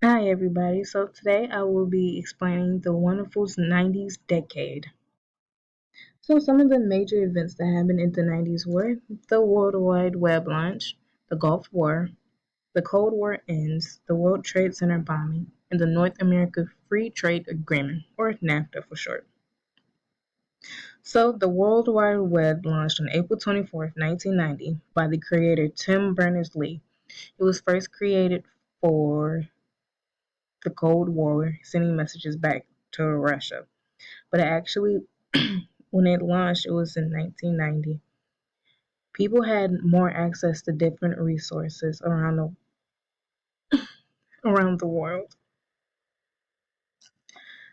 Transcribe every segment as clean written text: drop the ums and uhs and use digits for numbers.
Hi everybody, so today I will be explaining the wonderful 90s decade. So some of the major events that happened in the 90s were the World Wide Web launch, the Gulf War, the Cold War ends, the World Trade Center bombing, and the North America Free Trade Agreement, or NAFTA for short. So the World Wide Web launched on April 24th, 1990 by the creator Tim Berners-Lee. It was first created for the Cold War, sending messages back to Russia. But actually, when it launched, it was in 1990. People had more access to different resources around the world.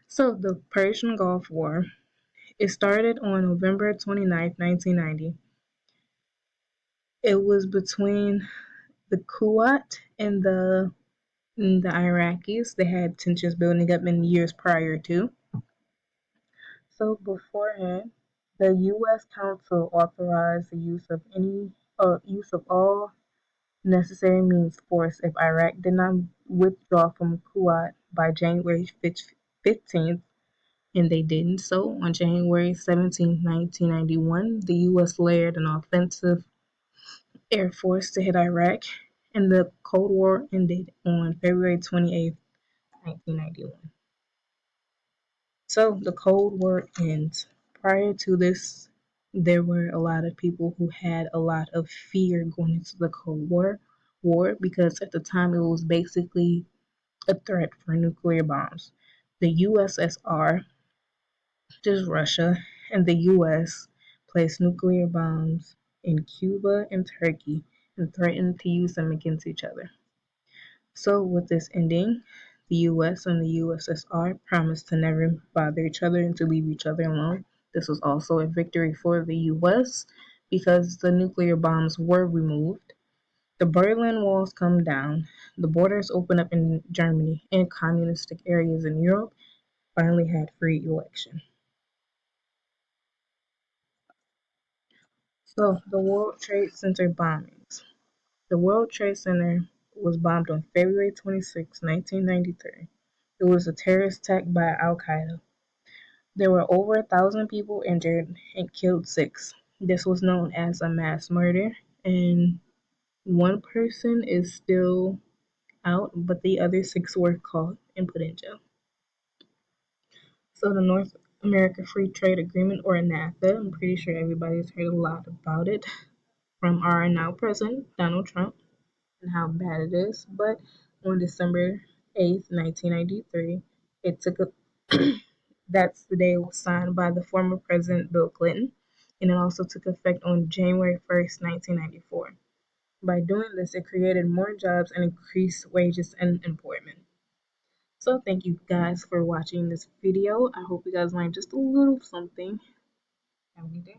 So the Persian Gulf War, it started on November 29th, 1990. It was between the Kuwait and the Iraqis. They had tensions building up in years prior to. So beforehand, the U.S. Council authorized the use of all necessary means force if Iraq did not withdraw from Kuwait by January 15th, and they didn't. So on January 17th, 1991, the U.S. layered an offensive air force to hit Iraq, and the Cold War ended on February 28th, 1991. So the Cold War ends. Prior to this, there were a lot of people who had a lot of fear going into the Cold War because at the time it was basically a threat for nuclear bombs. The USSR, which is Russia, and the US placed nuclear bombs in Cuba and Turkey and threatened to use them against each other. So, with this ending, the US and the USSR promised to never bother each other and to leave each other alone. This was also a victory for the US because the nuclear bombs were removed. The Berlin Walls come down, the borders open up in Germany, and communistic areas in Europe finally had free election. So, the World Trade Center bombings. The World Trade Center was bombed on February 26, 1993. It was a terrorist attack by Al Qaeda. There were over 1,000 people injured and killed six. This was known as a mass murder, and one person is still out, but the other six were caught and put in jail. So, the North America Free Trade Agreement, or NAFTA, I'm pretty sure everybody's heard a lot about it from our now president, Donald Trump, and how bad it is. But on December 8th, 1993, it took a that's the day it was signed by the former President Bill Clinton, and it also took effect on January 1st, 1994. By doing this, it created more jobs and increased wages and employment. So thank you guys for watching this video. I hope you guys learned just a little something. Have a good day.